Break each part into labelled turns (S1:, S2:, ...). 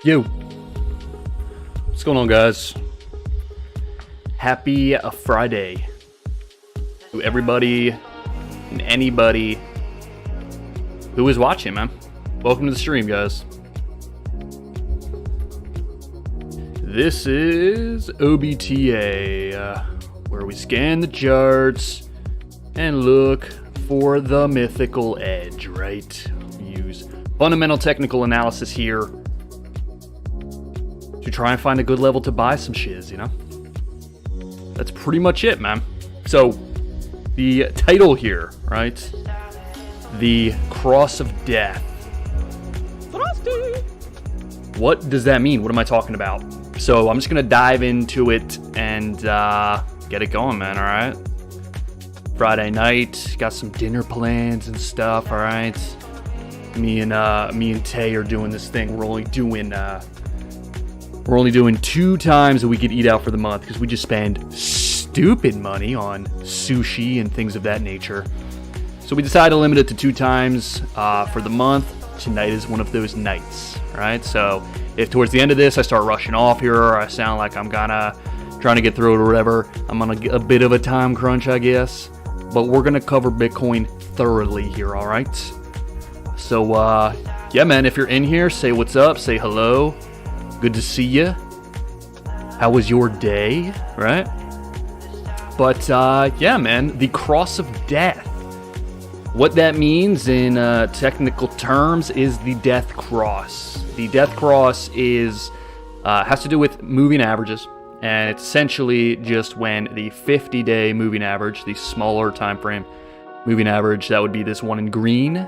S1: Yo, what's going on, guys? Happy Friday to everybody and anybody who is watching, man. Welcome to the stream, guys. This is Obe TA, where we scan the charts and look for the mythical edge, right? We use fundamental technical analysis here to try and find a good level to buy some shiz, you know? That's pretty much it, man. So, the title here, right? The Cross of Death. What does that mean? What am I talking about? So, I'm just gonna dive into it and get it going, man, alright? Friday night, got some dinner plans and stuff, alright? Me and Tay are doing this thing. We're only doing 2 times that we could eat out for the month because we just spend stupid money on sushi and things of that nature. So we decided to limit it to 2 times for the month. Tonight is one of those nights, right? So if towards the end of this I start rushing off here, or I sound like I'm trying to get through it or whatever, I'm on a bit of a time crunch, I guess. But we're gonna cover Bitcoin thoroughly here, all right? So yeah, man, if you're in here, say what's up, say hello. Good to see you. How was your day, right? But yeah, man, the Cross of Death. What that means in technical terms is the Death Cross. The Death Cross has to do with moving averages, and it's essentially just when the 50-day moving average, the smaller time frame moving average, that would be this one in green,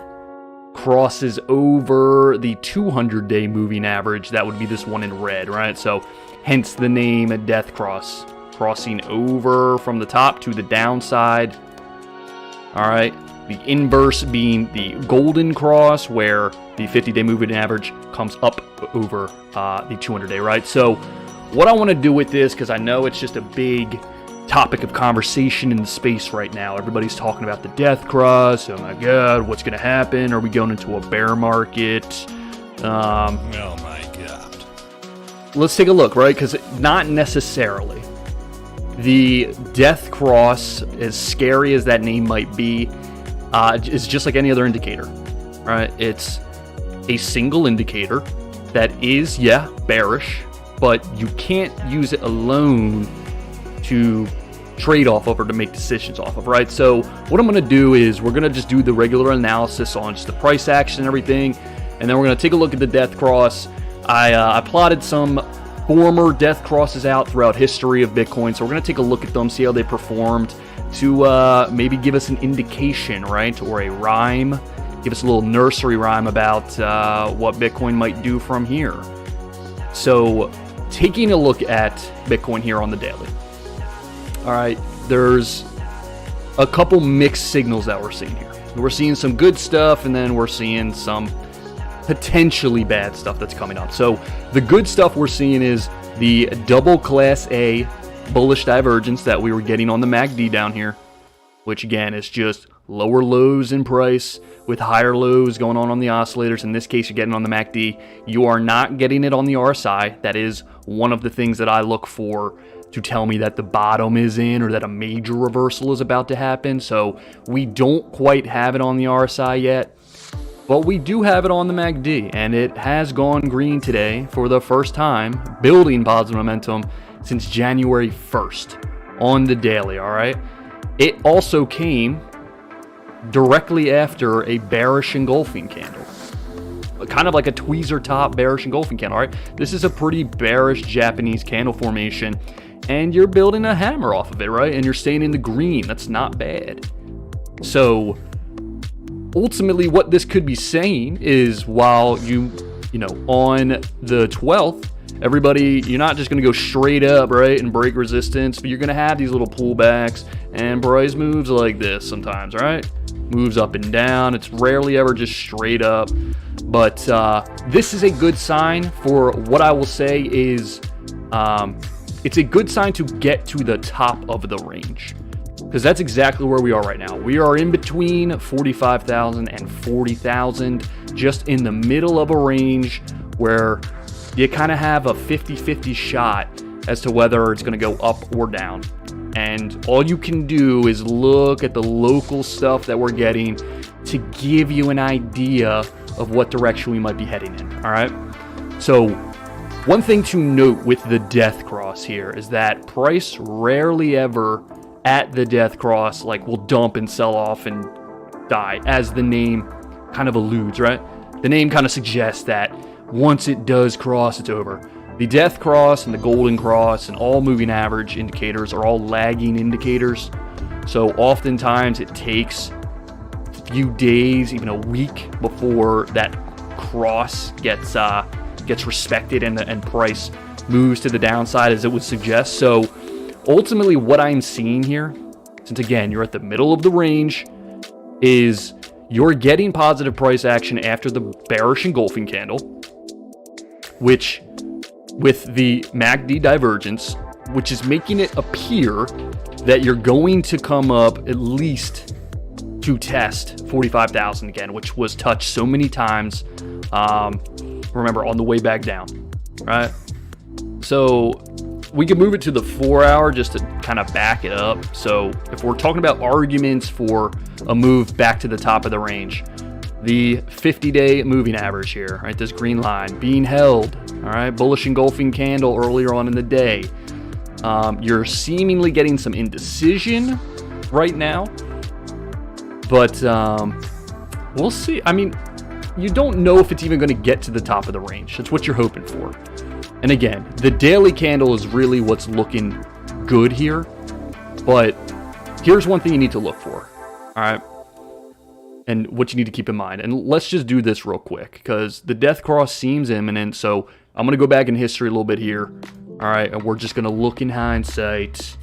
S1: crosses over the 200-day moving average, that would be this one in red, right? So hence the name Death Cross, crossing over from the top to the downside. All right, the inverse being the golden cross, where the 50-day moving average comes up over the 200-day, right? So what I want to do with this, because I know it's just a big topic of conversation in the space right now. Everybody's talking about the Death Cross. Oh my God, what's going to happen? Are we going into a bear market?
S2: Oh my God.
S1: Let's take a look, right? Because not necessarily. The Death Cross, as scary as that name might be, is just like any other indicator, right? It's a single indicator that is, yeah, bearish, but you can't use it alone to trade off of or to make decisions off of, right? So what I'm going to do is we're going to just do the regular analysis on just the price action and everything, and then we're going to take a look at the Death Cross. I plotted some former Death Crosses out throughout history of Bitcoin, so we're going to take a look at them, see how they performed, to maybe give us an indication, right, or a rhyme, give us a little nursery rhyme about what Bitcoin might do from here. So taking a look at Bitcoin here on the daily. All right, there's a couple mixed signals that we're seeing here. We're seeing some good stuff, and then we're seeing some potentially bad stuff that's coming up. So the good stuff we're seeing is the double class A bullish divergence that we were getting on the MACD down here, which again is just lower lows in price with higher lows going on the oscillators. In this case, you're getting on the MACD. You are not getting it on the RSI. That is one of the things that I look for to tell me that the bottom is in or that a major reversal is about to happen. So we don't quite have it on the RSI yet, but we do have it on the MACD, and it has gone green today for the first time, building positive momentum since January 1st on the daily, all right? It also came directly after a bearish engulfing candle, kind of like a tweezer top bearish engulfing candle, all right? This is a pretty bearish Japanese candle formation, and you're building a hammer off of it, right? And you're staying in the green. That's not bad. So ultimately what this could be saying is, while you know, on the 12th, everybody, you're not just going to go straight up, right, and break resistance, but you're going to have these little pullbacks, and price moves like this sometimes, right? Moves up and down. It's rarely ever just straight up. But this is a good sign for what I will say is it's a good sign to get to the top of the range, because that's exactly where we are right now. We are in between 45,000 and 40,000, just in the middle of a range where you kind of have a 50-50 shot as to whether it's going to go up or down. And all you can do is look at the local stuff that we're getting to give you an idea of what direction we might be heading in, all right? So one thing to note with the death cross here is that price rarely ever at the death cross will dump and sell off and die, as the name kind of alludes, right? The name kind of suggests that once it does cross, it's over. The death cross and the golden cross and all moving average indicators are all lagging indicators. So oftentimes it takes a few days, even a week, before that cross gets respected and price moves to the downside as it would suggest. So ultimately what I'm seeing here, since again, you're at the middle of the range, is you're getting positive price action after the bearish engulfing candle, which with the MACD divergence, which is making it appear that you're going to come up at least to test 45,000 again, which was touched so many times, remember, on the way back down, right? So we can move it to the 4 hour just to kind of back it up. So if we're talking about arguments for a move back to the top of the range, the 50-day moving average here, right? This green line being held, all right? Bullish engulfing candle earlier on in the day. You're seemingly getting some indecision right now, but we'll see. I mean, you don't know if it's even going to get to the top of the range. That's what you're hoping for. And again, the daily candle is really what's looking good here. But here's one thing you need to look for, all right? And what you need to keep in mind. And let's just do this real quick because the death cross seems imminent. So I'm going to go back in history a little bit here. All right, and we're just going to look in hindsight.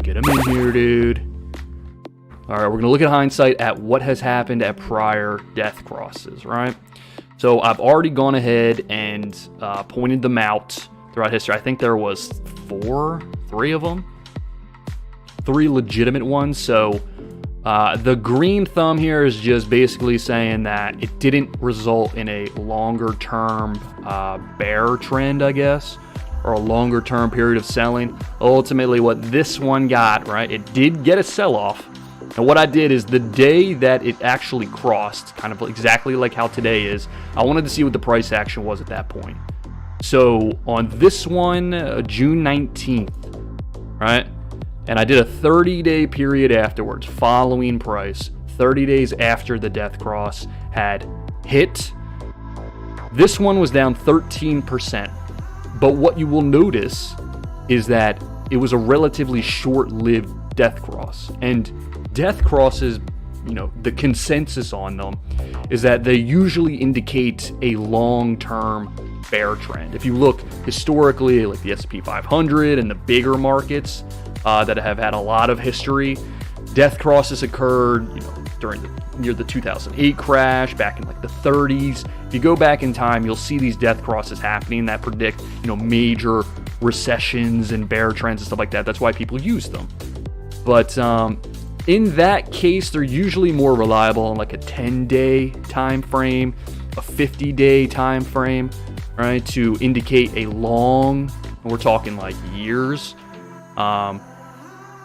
S1: Get them in here, dude. All right, we're going to look at hindsight at what has happened at prior death crosses, right? So I've already gone ahead and pointed them out throughout history. I think there was three of them. 3 legitimate ones. So the green thumb here is just basically saying that it didn't result in a longer term bear trend, I guess, or a longer term period of selling. Ultimately, what this one got, right, it did get a sell-off. And what I did is the day that it actually crossed, kind of exactly like how today is, I wanted to see what the price action was at that point. So on this one, June 19th, right? And I did a 30-day period afterwards, following price, 30 days after the death cross had hit. This one was down 13%. But what you will notice is that it was a relatively short-lived death cross. And death crosses, the consensus on them is that they usually indicate a long-term bear trend. If you look historically, like the S&P 500 and the bigger markets that have had a lot of history, death crosses occurred, near the 2008 crash, back in the 30s. If you go back in time, you'll see these death crosses happening that predict, major recessions and bear trends and stuff like that. That's why people use them. But in that case, they're usually more reliable on a 10-day time frame, a 50-day time frame, right, to indicate a long, we're talking years.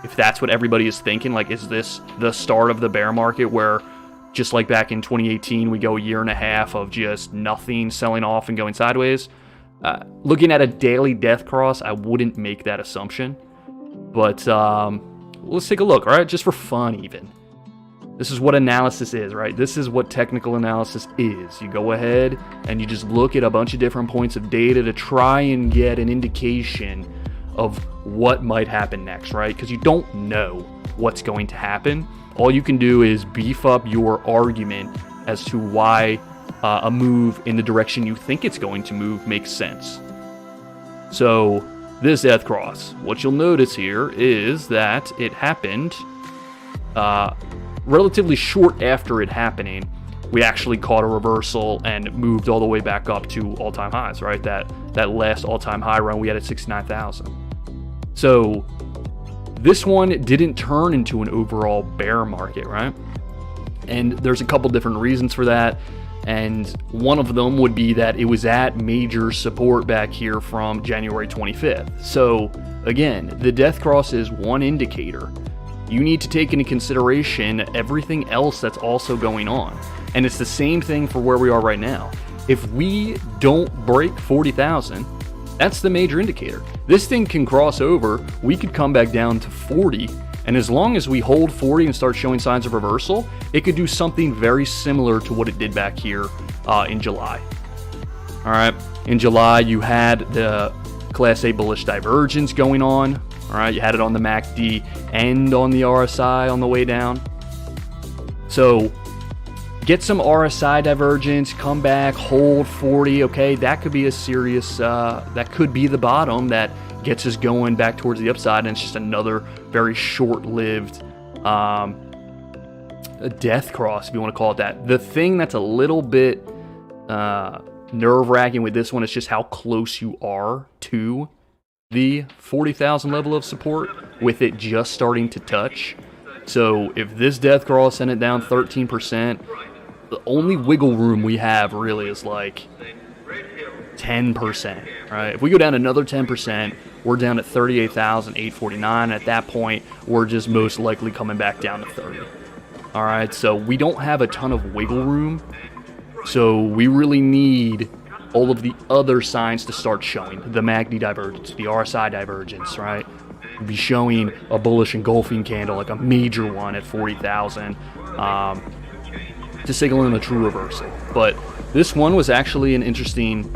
S1: If that's what everybody is thinking, is this the start of the bear market where, just like back in 2018, we go a year and a half of just nothing, selling off and going sideways? Looking at a daily death cross, I wouldn't make that assumption. But let's take a look, all right? Just for fun, even. This is what analysis is, right? This is what technical analysis is. You go ahead and you just look at a bunch of different points of data to try and get an indication of what might happen next, right? Because you don't know what's going to happen. All you can do is beef up your argument as to why a move in the direction you think it's going to move makes sense. So this death cross, what you'll notice here is that it happened relatively short after it happening. We actually caught a reversal and moved all the way back up to all-time highs, right? That last all-time high run we had at 69,000. So this one didn't turn into an overall bear market, right? And there's a couple different reasons for that. And one of them would be that it was at major support back here from January 25th. So again, the death cross is one indicator. You need to take into consideration everything else that's also going on. And it's the same thing for where we are right now. If we don't break 40,000, that's the major indicator. This thing can cross over, we could come back down to 40, and as long as we hold 40 and start showing signs of reversal, it could do something very similar to what it did back here in July. All right, in July you had the Class A bullish divergence going on. All right, you had it on the MACD and on the RSI on the way down. So get some RSI divergence, come back, hold 40. Okay, that could be a serious. That could be the bottom that gets us going back towards the upside, and it's just another very short-lived death cross, if you want to call it that. The thing that's a little bit nerve-wracking with this one is just how close you are to the 40,000 level of support with it just starting to touch. So if this death cross sent it down 13%, the only wiggle room we have really is like 10%, right? If we go down another 10%, we're down at 38,849. At that point, we're just most likely coming back down to 30. All right, so we don't have a ton of wiggle room. So we really need all of the other signs to start showing. The MACD divergence, the RSI divergence, right? We'll be showing a bullish engulfing candle, like a major one at 40,000, to signal in a true reversal. But this one was actually an interesting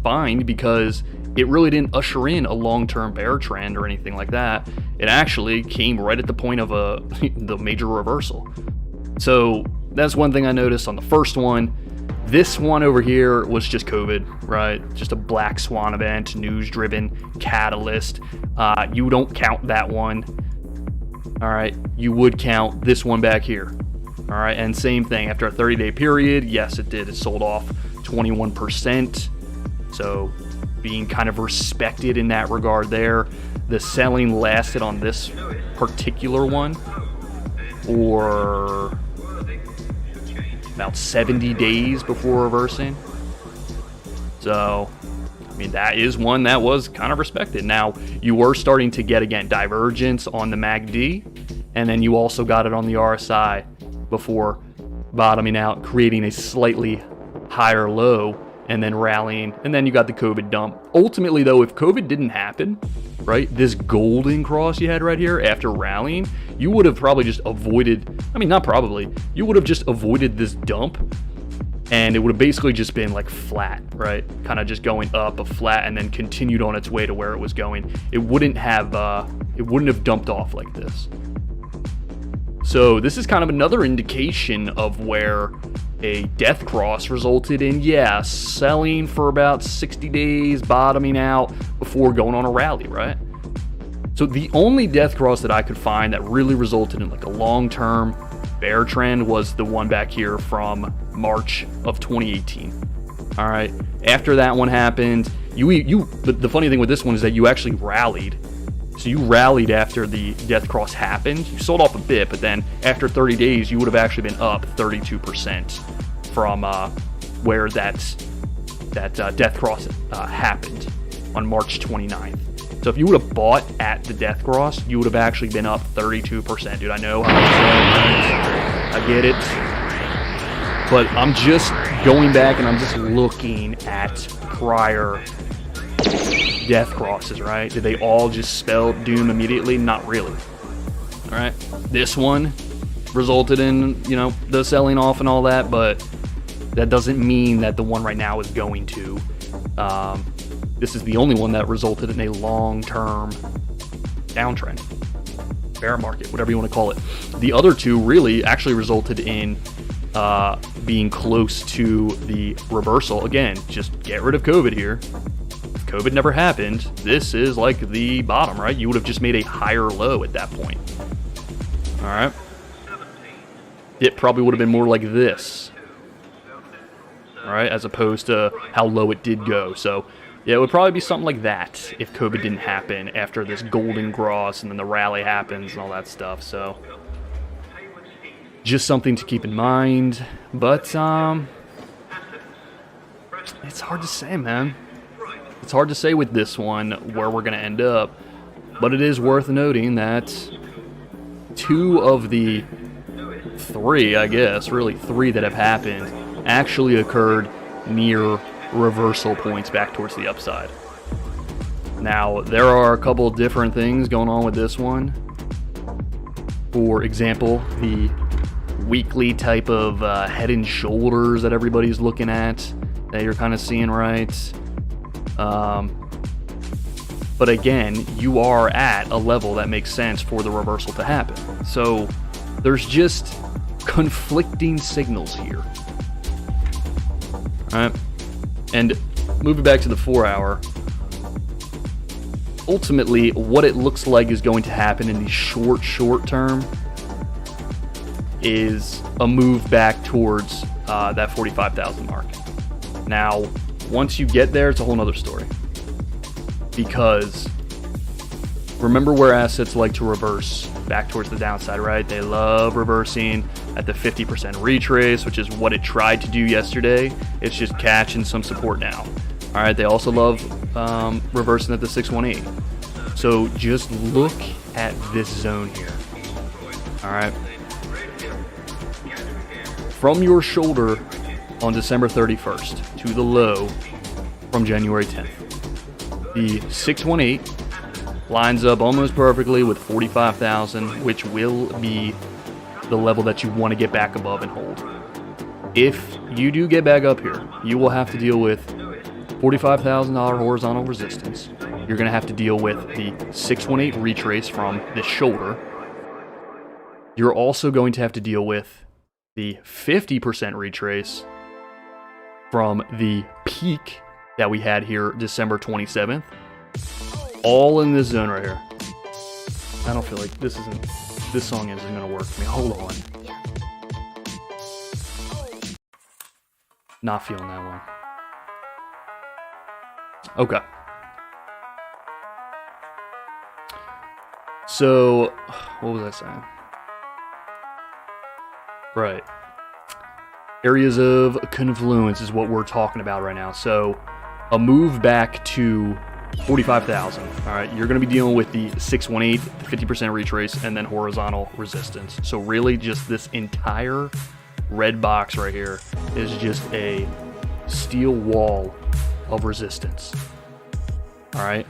S1: find because it really didn't usher in a long-term bear trend or anything like that. It actually came right at the point of the major reversal. So that's one thing I noticed on the first one. This one over here was just COVID, right? Just a black swan event, news-driven catalyst. You don't count that one. All right, you would count this one back here. All right, and same thing, after a 30-day period, yes, it did. It sold off 21%. So being kind of respected in that regard there. The selling lasted on this particular one for about 70 days before reversing. So, I mean, that is one that was kind of respected. Now, you were starting to get, again, divergence on the MACD, and then you also got it on the RSI before bottoming out, creating a slightly higher low, and then rallying, and then you got the COVID dump. Ultimately, though, if COVID didn't happen, right, this golden cross you had right here after rallying, you would have probably just avoided, I mean, not probably, you would have just avoided this dump, and it would have basically just been like flat, right? Kind of just going up a flat and then continued on its way to where it was going. It wouldn't have dumped off like this. So this is kind of another indication of where a death cross resulted in, yeah, selling for about 60 days, bottoming out before going on a rally, right? So the only death cross that I could find that really resulted in like a long-term bear trend was the one back here from March of 2018. All right, after that one happened, the funny thing with this one is that you actually rallied. So you rallied after the death cross happened. You sold off a bit, but then after 30 days, you would have actually been up 32% from where that death cross happened on March 29th. So if you would have bought at the death cross, you would have actually been up 32%. Dude, I know how much I get it. But I'm just going back and I'm just looking at prior death crosses, right? Did they all just spell doom immediately? Not really. All right. This one resulted in, the selling off and all that, but that doesn't mean that the one right now is going to. This is the only one that resulted in a long-term downtrend, bear market, whatever you want to call it. The other two really actually resulted in being close to the reversal. Again, just get rid of COVID here. If COVID never happened, this is like the bottom, right? You would have just made a higher low at that point. All right. It probably would have been more like this. All right, as opposed to how low it did go. So, yeah, it would probably be something like that if COVID didn't happen after this golden cross and then the rally happens and all that stuff. So, just something to keep in mind. But it's hard to say, man. It's hard to say with this one where we're going to end up. But it is worth noting that 2 of the 3, I guess, really 3 that have happened, actually occurred near reversal points back towards the upside. Now, there are a couple different things going on with this one. For example, the weekly type of head and shoulders that everybody's looking at, that you're kind of seeing, right? But again, you are at a level that makes sense for the reversal to happen. So there's just conflicting signals here. All right? And moving back to the 4-hour, ultimately, what it looks like is going to happen in the short term is a move back towards that 45,000 mark. Now, once you get there, it's a whole nother story. Because remember where assets like to reverse back towards the downside, right? They love reversing at the 50% retrace, which is what it tried to do yesterday. It's just catching some support now. All right, they also love reversing at the 618. So just look at this zone here. All right. From your shoulder on December 31st to the low from January 10th. The 618 lines up almost perfectly with 45,000, which will be the level that you want to get back above and hold. If you do get back up here, you will have to deal with $45,000 horizontal resistance. You're going to have to deal with the 618 retrace from this shoulder. You're also going to have to deal with the 50% retrace from the peak that we had here December 27th. All in this zone right here. I don't feel like this song isn't going to work for me. Hold on. Not feeling that one. Okay. So, what was I saying? Right. Areas of confluence is what we're talking about right now. So, a move back to 45,000. All right, you're going to be dealing with the 618, 50% retrace, and then horizontal resistance. So really, just this entire red box right here is just a steel wall of resistance. All right,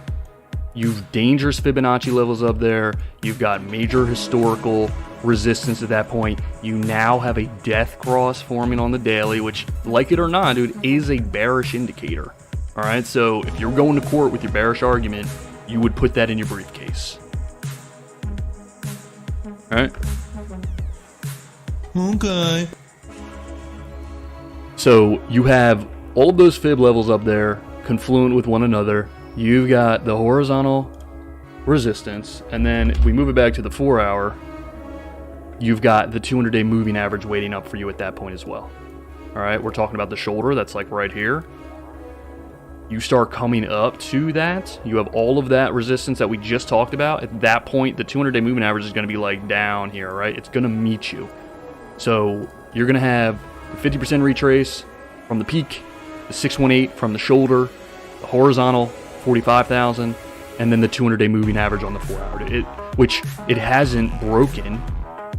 S1: you've dangerous Fibonacci levels up there. You've got major historical resistance at that point. You now have a death cross forming on the daily, which, like it or not, dude, is a bearish indicator. All right, so if you're going to court with your bearish argument, you would put that in your briefcase. All right.
S2: Okay.
S1: So you have all of those fib levels up there, confluent with one another. You've got the horizontal resistance, and then if we move it back to the 4-hour, you've got the 200-day moving average waiting up for you at that point as well. All right, we're talking about the shoulder that's like right here. You start coming up to that, you have all of that resistance that we just talked about. At that point, the 200-day moving average is going to be like down here, right? It's going to meet you. So you're going to have the 50% retrace from the peak, the 618 from the shoulder, the horizontal 45,000, and then the 200-day moving average on the 4-hour, which it hasn't broken.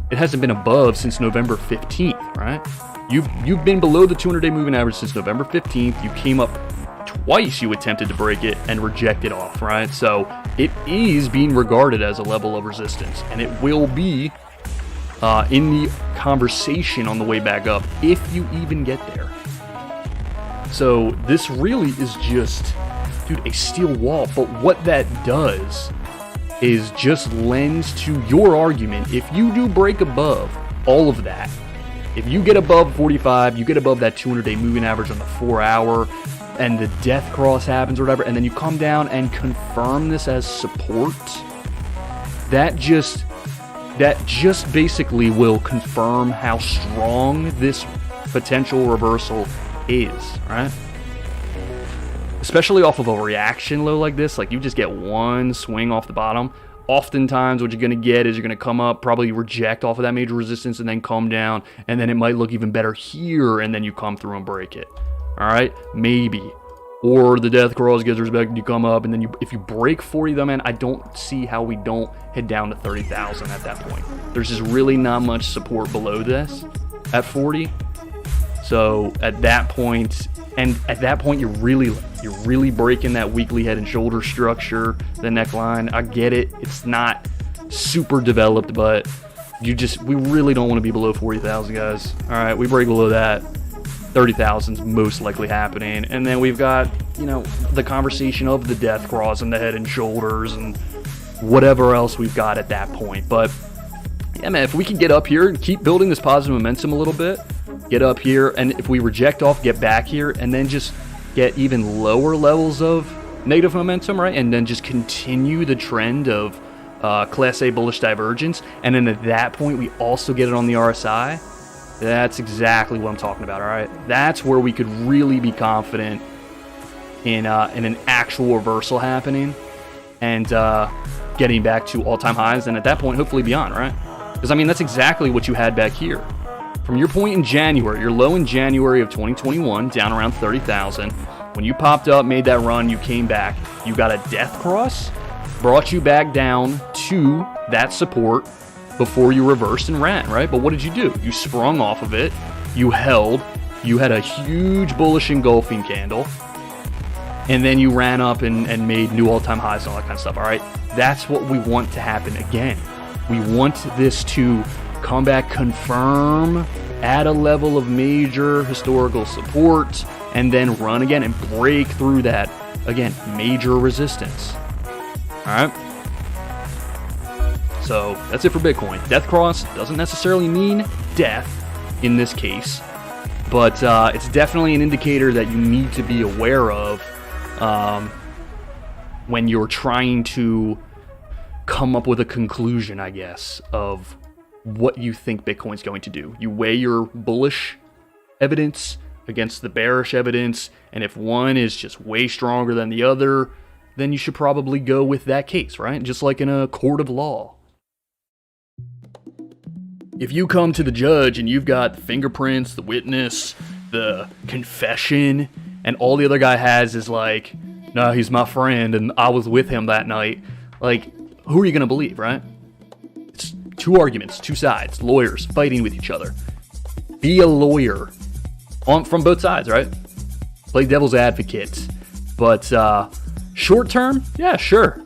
S1: It hasn't been above since November 15th, right? You've been below the 200-day moving average since November 15th. You came up twice, you attempted to break it and reject it off, right? So it is being regarded as a level of resistance, and it will be in the conversation on the way back up if you even get there. So this really is just, dude, a steel wall. But what that does is just lends to your argument. If you do break above all of that, if you get above 45, you get above that 200-day moving average on the 4-hour, and the death cross happens or whatever, and then you come down and confirm this as support, that just basically will confirm how strong this potential reversal is, right? Especially off of a reaction low like this, like you just get one swing off the bottom, oftentimes what you're going to get is you're going to come up, probably reject off of that major resistance, and then come down, and then it might look even better here, and then you come through and break it. All right, maybe. Or the death cross gets respected, you come up, and then if you break 40 though, man, I don't see how we don't head down to 30,000 at that point. There's just really not much support below this at 40. So at that point, you're really breaking that weekly head and shoulder structure, the neckline. I get it. It's not super developed, but we really don't want to be below 40,000, guys. All right, we break below that, 30,000 is most likely happening. And then we've got, the conversation of the death cross and the head and shoulders and whatever else we've got at that point. But yeah, man, if we can get up here and keep building this positive momentum a little bit, get up here, and if we reject off, get back here, and then just get even lower levels of negative momentum, right? And then just continue the trend of Class A bullish divergence. And then at that point, we also get it on the RSI. That's exactly what I'm talking about, all right? That's where we could really be confident in an actual reversal happening and getting back to all-time highs. And at that point, hopefully beyond, right? Because, that's exactly what you had back here. From your point in January, your low in January of 2021, down around 30,000. When you popped up, made that run, you came back. You got a death cross, brought you back down to that support before you reversed and ran, right? But what did you do? You sprung off of it. You held. You had a huge bullish engulfing candle. And then you ran up and made new all-time highs and all that kind of stuff, all right? That's what we want to happen again. We want this to come back, confirm at a level of major historical support, and then run again and break through that, again, major resistance. All right? So that's it for Bitcoin. Death cross doesn't necessarily mean death in this case, but it's definitely an indicator that you need to be aware of when you're trying to come up with a conclusion, I guess, of what you think Bitcoin's going to do. You weigh your bullish evidence against the bearish evidence, and if one is just way stronger than the other, then you should probably go with that case, right? Just like in a court of law. If you come to the judge and you've got the fingerprints, the witness, the confession, and all the other guy has is like, no, he's my friend and I was with him that night, like, who are you going to believe, right? It's two arguments, two sides, lawyers fighting with each other. Be a lawyer from both sides, right? Play devil's advocate. But short term, yeah, sure.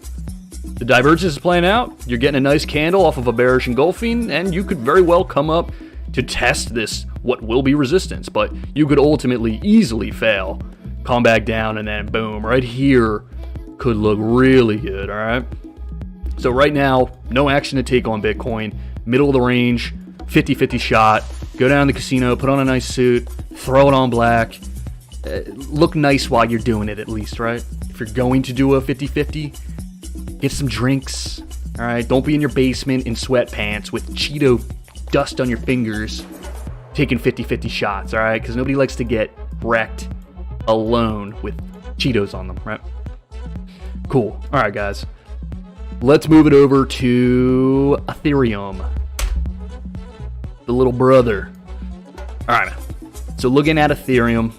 S1: The divergence is playing out. You're getting a nice candle off of a bearish engulfing, and you could very well come up to test this, what will be resistance. But you could ultimately easily fail, come back down, and then boom, right here could look really good, all right? So right now, no action to take on Bitcoin. Middle of the range, 50-50 shot. Go down to the casino, put on a nice suit, throw it on black. Look nice while you're doing it at least, right? If you're going to do a 50-50, get some drinks, all right? Don't be in your basement in sweatpants with Cheeto dust on your fingers taking 50-50 shots, all right? Because nobody likes to get wrecked alone with Cheetos on them, right? Cool. All right, guys. Let's move it over to Ethereum, the little brother. All right. So looking at Ethereum,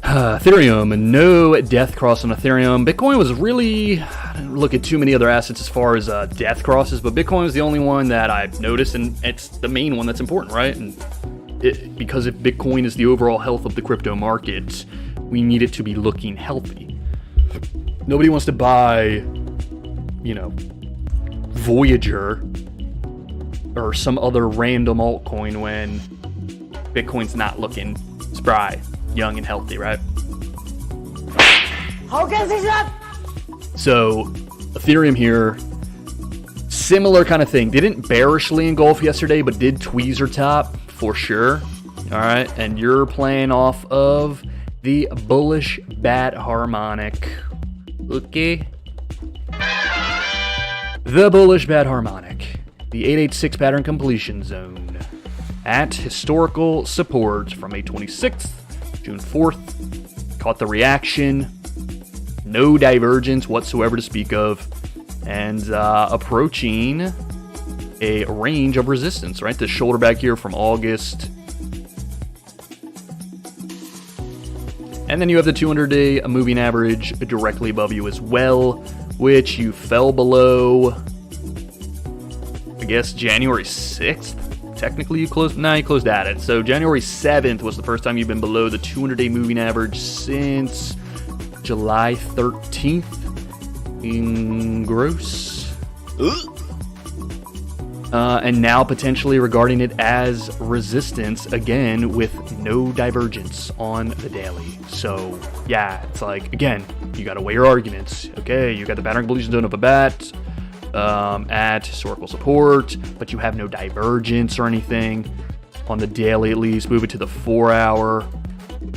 S1: no death cross on Ethereum. Bitcoin was really, I didn't look at too many other assets as far as death crosses, but Bitcoin was the only one that I noticed, and it's the main one that's important, right? And because if Bitcoin is the overall health of the crypto market, we need it to be looking healthy. Nobody wants to buy, Voyager or some other random altcoin when Bitcoin's not looking spry, young, and healthy, right? So, Ethereum here, similar kind of thing. Didn't bearishly engulf yesterday, but did tweezer top for sure. All right, and you're playing off of the bullish bat harmonic. Okay. The bullish bat harmonic. The 886 pattern completion zone. At historical support from May 26th, June 4th. Caught the reaction. No divergence whatsoever to speak of, and approaching a range of resistance, right? The shoulder back here from August. And then you have the 200-day moving average directly above you as well, which you fell below, I guess, January 6th. Technically, you closed at it. So January 7th was the first time you've been below the 200-day moving average since July 13th. Gross. And now potentially regarding it as resistance, again, with no divergence on the daily. So, yeah, it's like, again, you got to weigh your arguments. Okay, you got the pattern completion zone of a bat at historical support, but you have no divergence or anything on the daily, at least. Move it to the 4-hour.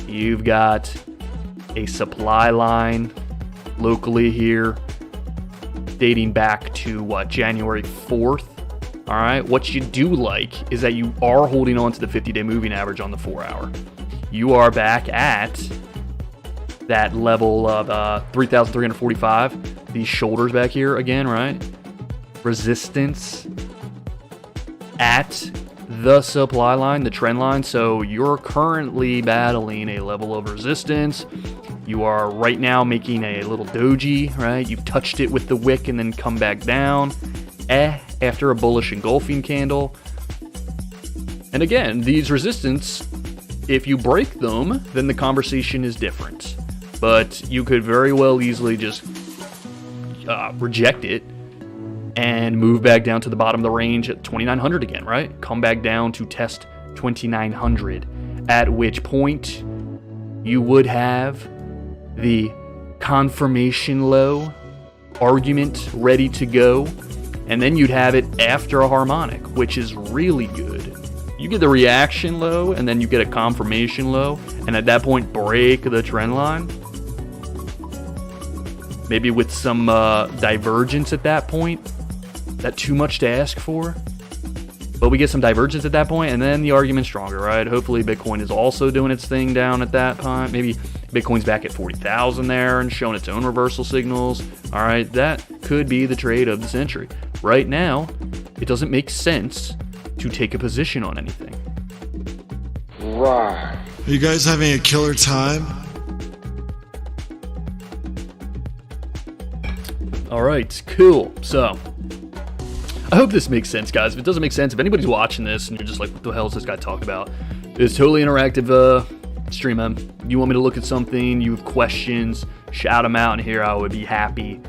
S1: You've got a supply line locally here dating back to January 4th. All right, what you do like is that you are holding on to the 50-day moving average on the 4-hour. You are back at that level of 3,345. These shoulders back here again, right? Resistance at the supply line, the trend line. So you're currently battling a level of resistance. You are right now making a little doji, right? You've touched it with the wick and then come back down. After a bullish engulfing candle. And again, these resistance, if you break them, then the conversation is different. But you could very well easily just reject it and move back down to the bottom of the range at 2,900 again, right? Come back down to test 2,900, at which point you would have the confirmation low argument ready to go. And then you'd have it after a harmonic, which is really good. You get the reaction low, and then you get a confirmation low, and at that point, break the trend line. Maybe with some divergence at that point. That too much to ask for? But we get some divergence at that point, and then the argument's stronger, right? Hopefully Bitcoin is also doing its thing down at that point. Maybe Bitcoin's back at 40,000 there and showing its own reversal signals. All right, that could be the trade of the century. Right now, it doesn't make sense to take a position on anything.
S3: Right.
S4: Are you guys having a killer time?
S1: All right, cool. So, I hope this makes sense, guys. If it doesn't make sense, if anybody's watching this and you're just like, what the hell is this guy talking about? It's totally interactive stream, man. You want me to look at something, you have questions, shout them out in here. I would be happy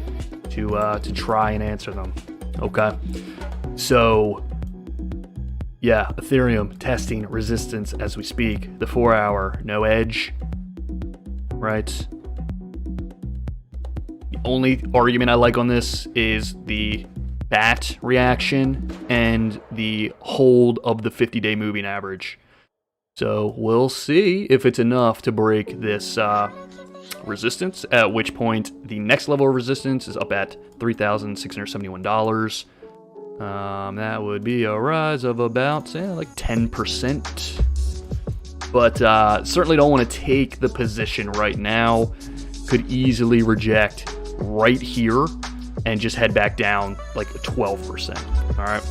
S1: to try and answer them. Okay. So, yeah, Ethereum testing resistance as we speak. The 4-hour, no edge, right? The only argument I like on this is the bat reaction and the hold of the 50-day moving average. So we'll see if it's enough to break this resistance, at which point the next level of resistance is up at $3,671. That would be a rise of about like 10%. But certainly don't want to take the position right now. Could easily reject right here and just head back down like 12%. All right.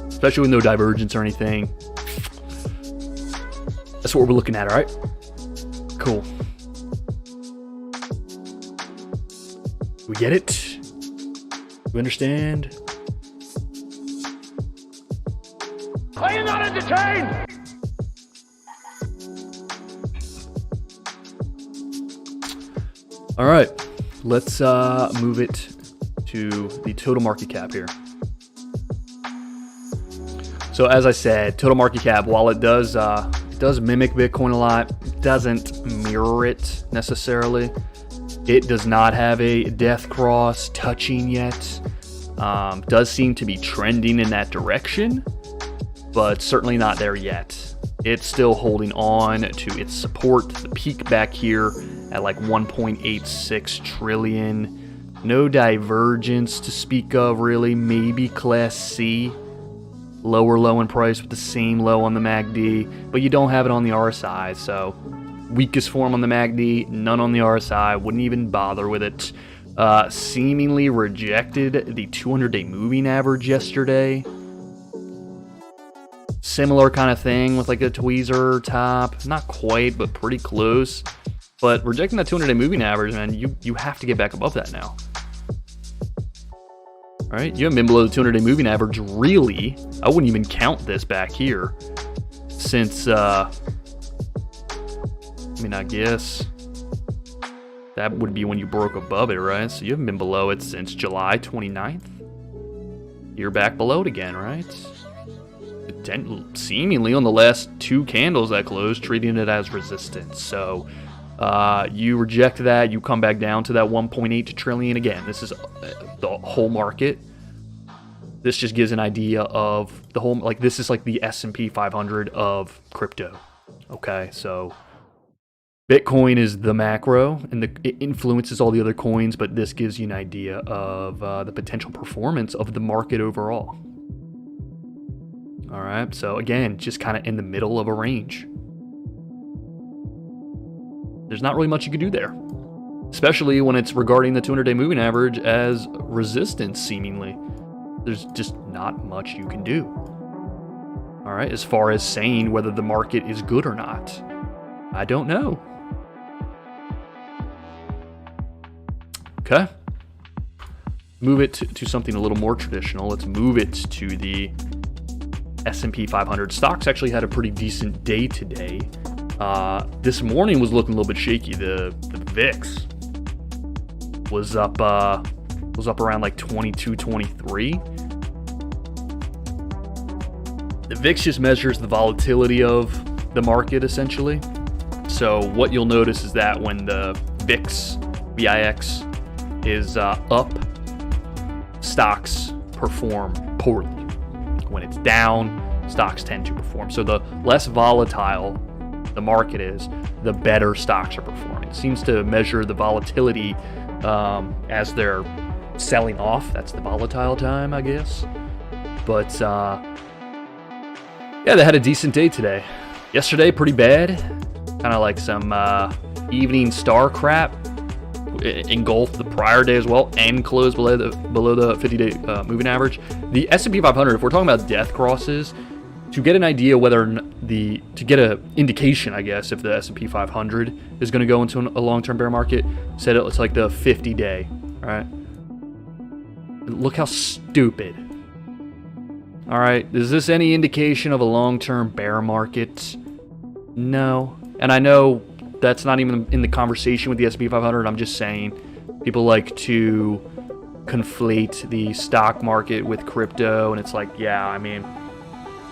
S1: Especially with no divergence or anything. That's what we're looking at, all right? Cool. We get it? We understand?
S3: Are you not entertained?
S1: All right, let's move it to the total market cap here. So as I said, total market cap, while it does mimic Bitcoin a lot, it doesn't mirror it necessarily. It does not have a death cross touching yet. Does seem to be trending in that direction, but certainly not there yet. It's still holding on to its support, the peak back here at like 1.86 trillion. No divergence to speak of, really. Maybe Class C, lower low in price with the same low on the MACD, but you don't have it on the RSI, so Weakest form on the MACD, none on the RSI, wouldn't even bother with it. Seemingly rejected the 200-day moving average yesterday. Similar kind of thing with like a tweezer top. Not quite, but pretty close. But rejecting that 200-day moving average, man, you have to get back above that now. All right, you haven't been below the 200-day moving average, really. I wouldn't even count this back here since, I guess that would be when you broke above it, right? So you haven't been below it since July 29th. You're back below it again, right? Seemingly on the last two candles that closed, treating it as resistance. So you reject that, you come back down to that 1.8 trillion again. This is the whole market. This just gives an idea of the whole, like this is like the S&P 500 of crypto. Okay, so Bitcoin is the macro, and it influences all the other coins, but this gives you an idea of the potential performance of the market overall. All right, so again, just kind of in the middle of a range. There's not really much you can do there, especially when it's regarding the 200-day moving average as resistance, seemingly. There's just not much you can do. All right, as far as saying whether the market is good or not, I don't know. Okay. Move it to something a little more traditional. Let's move it to the S&P 500. Stocks actually had a pretty decent day today. This morning was looking a little bit shaky. The VIX was up around like 22, 23. The VIX just measures the volatility of the market, essentially. So what you'll notice is that when the VIX is up, stocks perform poorly. When it's down, stocks tend to perform. So the less volatile the market is, the better stocks are performing. It seems to measure the volatility as they're selling off. That's the volatile time, I guess. But yeah, they had a decent day today. Yesterday, pretty bad. Kind of like some evening star crap. Engulfed the prior day as well and closed below the 50-day moving average. The S&P 500, if we're talking about death crosses, to get an idea to get an indication, I guess, if the S&P 500 is going to go into a long-term bear market, said it's like the 50-day, right? Look how stupid. All right, is this any indication of a long-term bear market? No. And I know that's not even in the conversation with the S&P 500. I'm just saying people like to conflate the stock market with crypto, and it's like, yeah, I mean,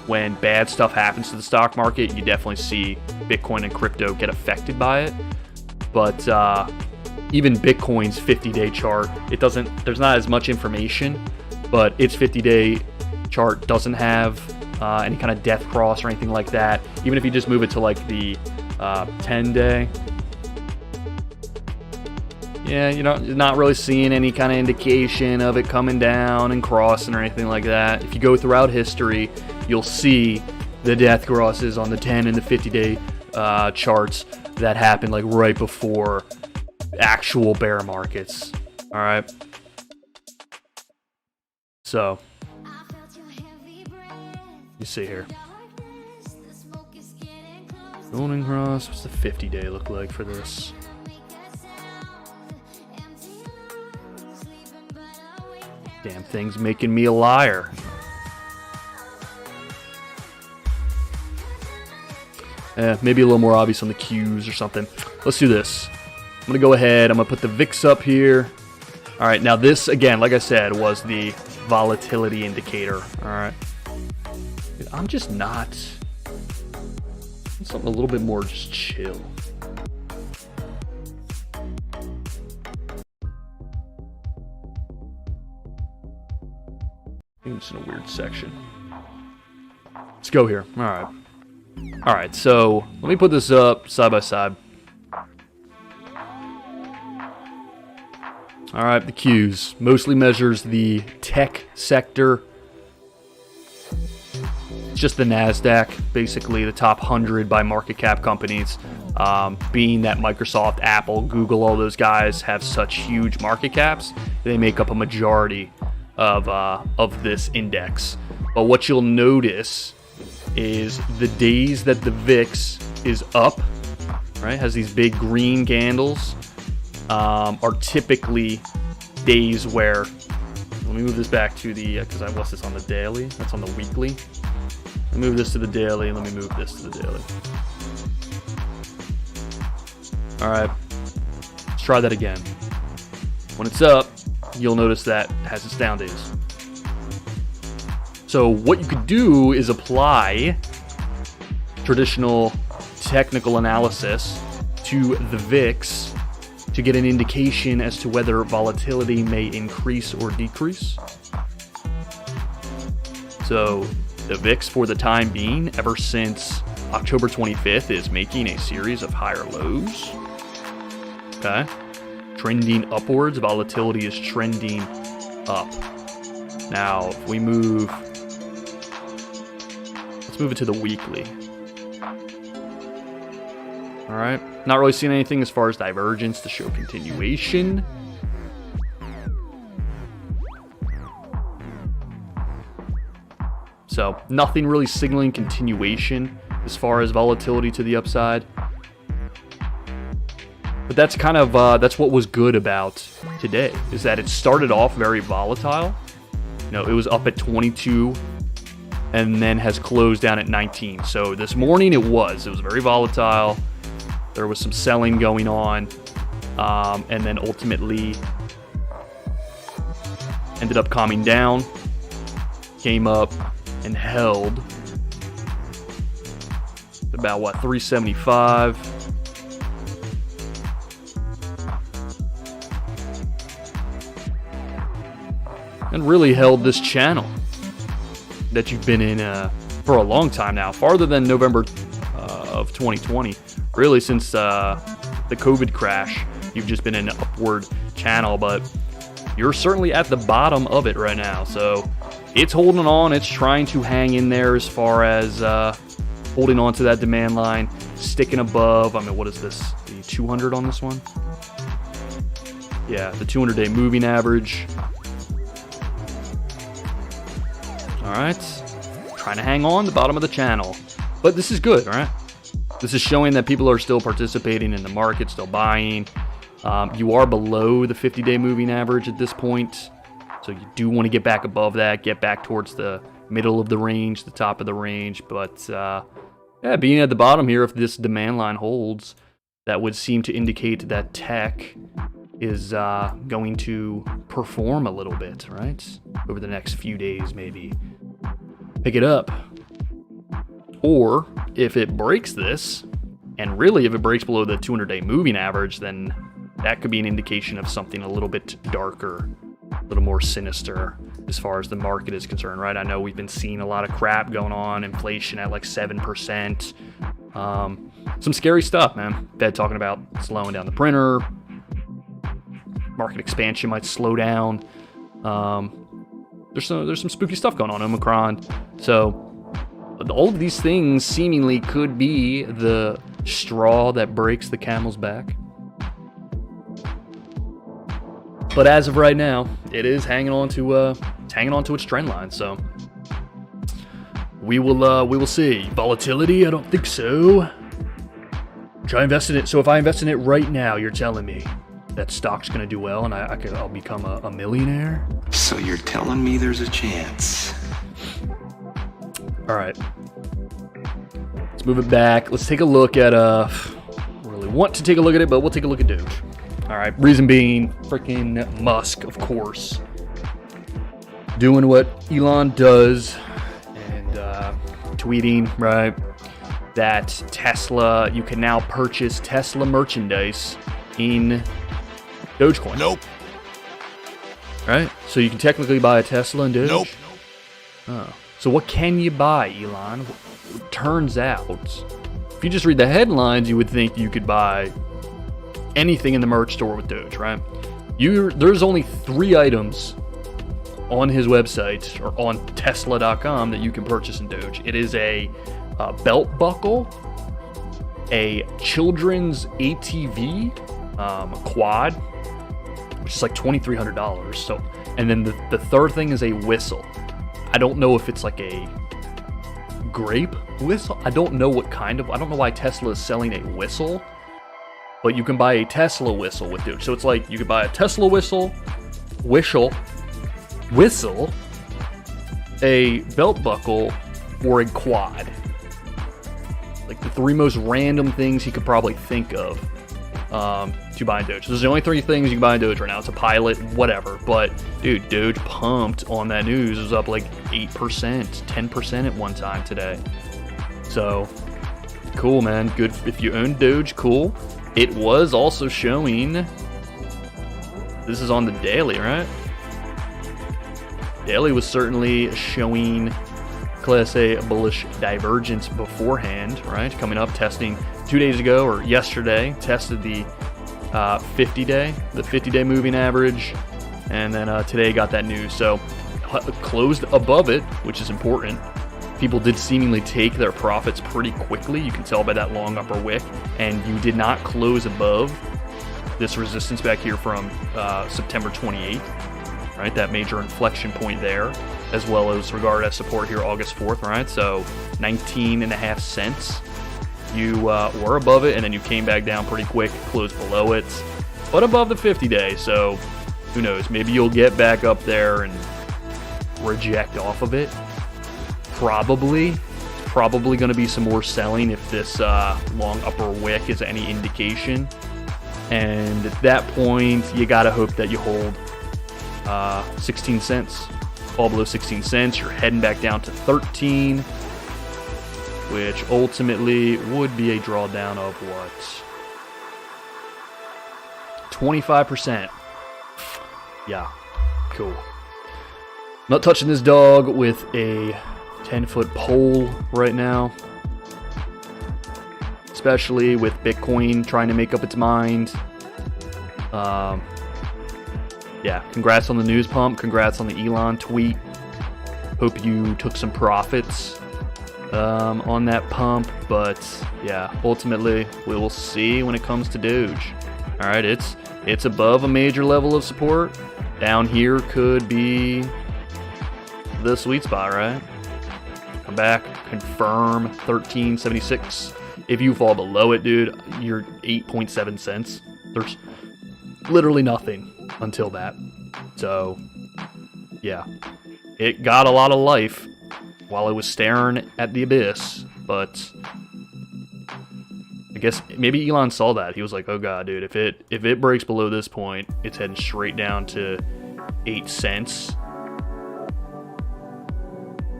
S1: when bad stuff happens to the stock market, you definitely see Bitcoin and crypto get affected by it. But even Bitcoin's 50-day chart, there's not as much information, but its 50-day chart doesn't have any kind of death cross or anything like that. Even if you just move it to like the 10-day, yeah, you're not really seeing any kind of indication of it coming down and crossing or anything like that. If you go throughout history, you'll see the death crosses on the 10 and the 50-day charts that happen like right before actual bear markets. All right. So you see here. Golden cross. What's the 50-day look like for this? Damn thing's making me a liar. Maybe a little more obvious on the Qs or something. Let's do this. I'm going to go ahead. I'm going to put the VIX up here. All right. Now this, again, like I said, was the volatility indicator. All right. Dude, I'm just not... something a little bit more just chill. I think it's in a weird section. Let's go here. All right. All right, so let me put this up side by side. All right, the Qs mostly measures the tech sector. It's just the NASDAQ, basically the top 100 by market cap companies. Being that Microsoft, Apple, Google, all those guys have such huge market caps, they make up a majority of this index. But what you'll notice is the days that the VIX is up, right, has these big green candles, are typically days where, let me move this back to the, because I was this on the daily, that's on the weekly. Let me move this to the daily, and let me move this to the daily. All right, let's try that again. When it's up, you'll notice that it has its down days. So what you could do is apply traditional technical analysis to the VIX to get an indication as to whether volatility may increase or decrease. So the VIX, for the time being, ever since October 25th, is making a series of higher lows. Okay, trending upwards. Volatility is trending up. Now, if we move, let's move it to the weekly. All right, not really seeing anything as far as divergence to show continuation. So nothing really signaling continuation as far as volatility to the upside. But that's kind of, that's what was good about today, is that it started off very volatile. You know, it was up at 22 and then has closed down at 19. So this morning it was very volatile. There was some selling going on, and then ultimately ended up calming down, came up and held about, 375. And really held this channel that you've been in for a long time now, farther than November of 2020. Really, since the COVID crash, you've just been in an upward channel, but you're certainly at the bottom of it right now. So it's holding on. It's trying to hang in there as far as holding on to that demand line, sticking above. I mean, what is this? The 200 on this one? Yeah, the 200-day moving average. All right, trying to hang on the bottom of the channel, but this is good, all right? This is showing that people are still participating in the market, still buying. You are below the 50-day moving average at this point, so you do want to get back above that, get back towards the middle of the range, the top of the range. But yeah, being at the bottom here, if this demand line holds, that would seem to indicate that tech is going to perform a little bit, right? Over the next few days, maybe. Pick it up. Or if it breaks this, and really if it breaks below the 200-day moving average, then that could be an indication of something a little bit darker, a little more sinister as far as the market is concerned, right? I know we've been seeing a lot of crap going on, inflation at like 7%. Some scary stuff, man. Fed talking about slowing down the printer. Market expansion might slow down. There's some spooky stuff going on, Omicron. So all of these things seemingly could be the straw that breaks the camel's back. But as of right now, it is hanging on to its trend line. So we will see. Volatility? I don't think so. Try invest in it. So if I invest in it right now, you're telling me that stock's gonna do well and I'll become a millionaire?
S5: So you're telling me there's a chance?
S1: All right. Let's move it back. Let's take a look at really want to take a look at it, but we'll take a look at Doge. All right. Reason being, freaking Musk, of course, doing what Elon does and tweeting, right, that Tesla, you can now purchase Tesla merchandise in Dogecoin.
S2: Nope.
S1: Right? So you can technically buy a Tesla in Doge?
S2: Nope.
S1: Oh. So what can you buy, Elon? It turns out, if you just read the headlines, you would think you could buy anything in the merch store with Doge, right? There's only 3 items on his website or on Tesla.com that you can purchase in Doge. It is a belt buckle, a children's ATV quad, which is like $2,300. So, and then the third thing is a whistle. I don't know if it's like a grape whistle. I don't know I don't know why Tesla is selling a whistle, but you can buy a Tesla whistle with Doge. So it's like you could buy a Tesla whistle, a belt buckle, or a quad. Like the three most random things he could probably think of to buy in Doge. So there's the only three things you can buy in Doge right now. It's a pilot, whatever. But dude, Doge pumped on that news. It was up like 8%, 10% at one time today. So cool, man. Good if you own Doge. Cool. It was also showing. This is on the daily, right? Daily was certainly showing Class A bullish divergence beforehand, right? Coming up, testing 2 days ago or yesterday, tested the 50-day moving average, and then today got that news. So closed above it, which is important. People did seemingly take their profits pretty quickly. You can tell by that long upper wick, and you did not close above this resistance back here from September 28th, right? That major inflection point there, as well as regarded as support here August 4th, right? So 19.5 cents. You were above it, and then you came back down pretty quick, closed below it, but above the 50-day. So who knows? Maybe you'll get back up there and reject off of it. Probably going to be some more selling if this long upper wick is any indication. And at that point, you got to hope that you hold 16 cents. Fall below 16 cents, you're heading back down to 13, which ultimately would be a drawdown of what? 25%. Yeah, cool. Not touching this dog with a 10-foot pole right now, especially with Bitcoin trying to make up its mind. Yeah, congrats on the news pump. Congrats on the Elon tweet. Hope you took some profits on that pump. But yeah, ultimately, we will see when it comes to Doge. All right, it's above a major level of support. Down here could be the sweet spot, right? Come back, confirm 1376. If you fall below it, dude, you're 8.7 cents. There's literally nothing until that. So yeah, it got a lot of life while it was staring at the abyss, but I guess maybe Elon saw that. He was like, oh god, dude, if it breaks below this point, it's heading straight down to 8 cents.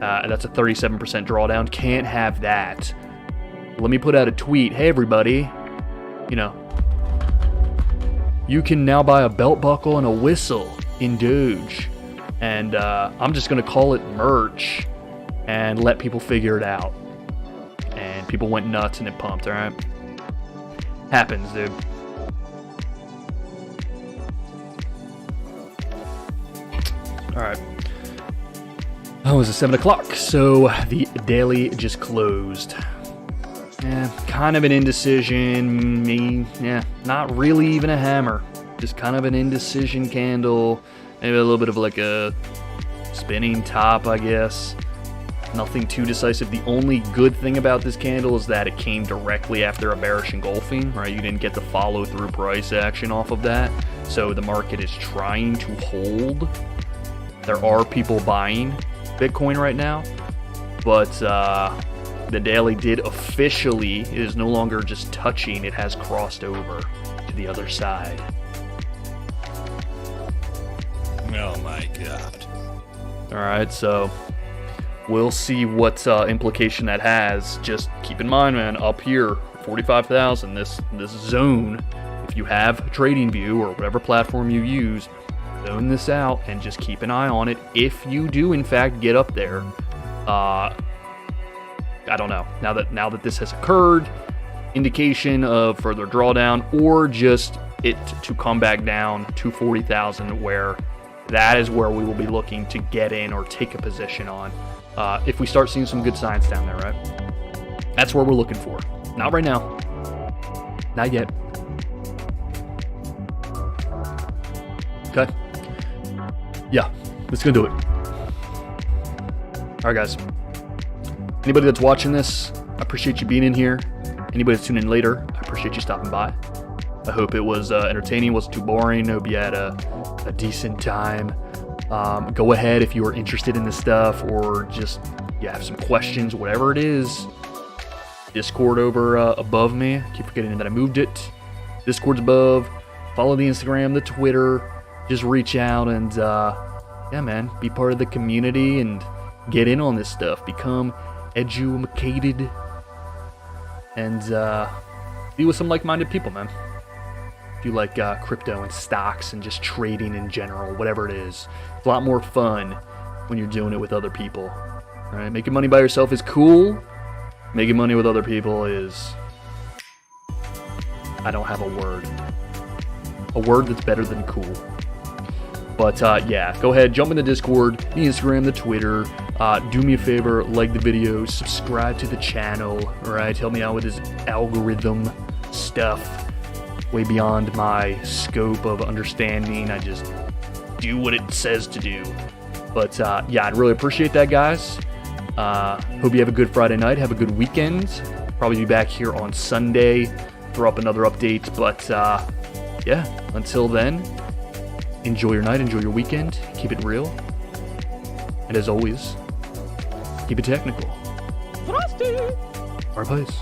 S1: That's a 37% drawdown. Can't have that. Let me put out a tweet. Hey everybody, you can now buy a belt buckle and a whistle in Doge. And I'm just going to call it merch and let people figure it out. And people went nuts and it pumped, all right? Happens, dude. All right. Oh, it was 7 o'clock, so the daily just closed. Yeah, kind of an indecision. Not really even a hammer. Just kind of an indecision candle. Maybe a little bit of like a spinning top, I guess. Nothing too decisive. The only good thing about this candle is that it came directly after a bearish engulfing, right? You didn't get the follow-through price action off of that. So the market is trying to hold. There are people buying Bitcoin right now, but the daily did officially, it is no longer just touching, it has crossed over to the other side.
S2: Oh my god.
S1: Alright, so we'll see what implication that has. Just keep in mind, man, up here, 45,000, this zone, if you have TradingView or whatever platform you use, zone this out and just keep an eye on it. If you do, in fact, get up there, I don't know. Now that this has occurred, indication of further drawdown or just it to come back down to 40,000, where that is where we will be looking to get in or take a position on. If we start seeing some good signs down there, right? That's where we're looking for. Not right now. Not yet. Okay. Yeah, that's gonna do it. All right, guys. Anybody that's watching this, I appreciate you being in here. Anybody that's tuning in later, I appreciate you stopping by. I hope it was entertaining, wasn't too boring. I hope you had a decent time. Go ahead if you are interested in this stuff or just you have some questions, whatever it is. Discord over above me. I keep forgetting that I moved it. Discord's above. Follow the Instagram, the Twitter. Just reach out and yeah, man, be part of the community and get in on this stuff. Become educated and be with some like-minded people, man. If you like crypto and stocks and just trading in general, whatever it is, it's a lot more fun when you're doing it with other people. All right, making money by yourself is cool. Making money with other people is, I don't have a word. A word that's better than cool. But yeah, go ahead, jump in the Discord, the Instagram, the Twitter. Do me a favor, like the video, subscribe to the channel. All right, help me out with this algorithm stuff. Way beyond my scope of understanding. I just do what it says to do. But yeah, I'd really appreciate that, guys. Hope you have a good Friday night. Have a good weekend. Probably be back here on Sunday. Throw up another update. But yeah, until then, enjoy your night. Enjoy your weekend. Keep it real. And as always, keep it technical. Frosty! Our place.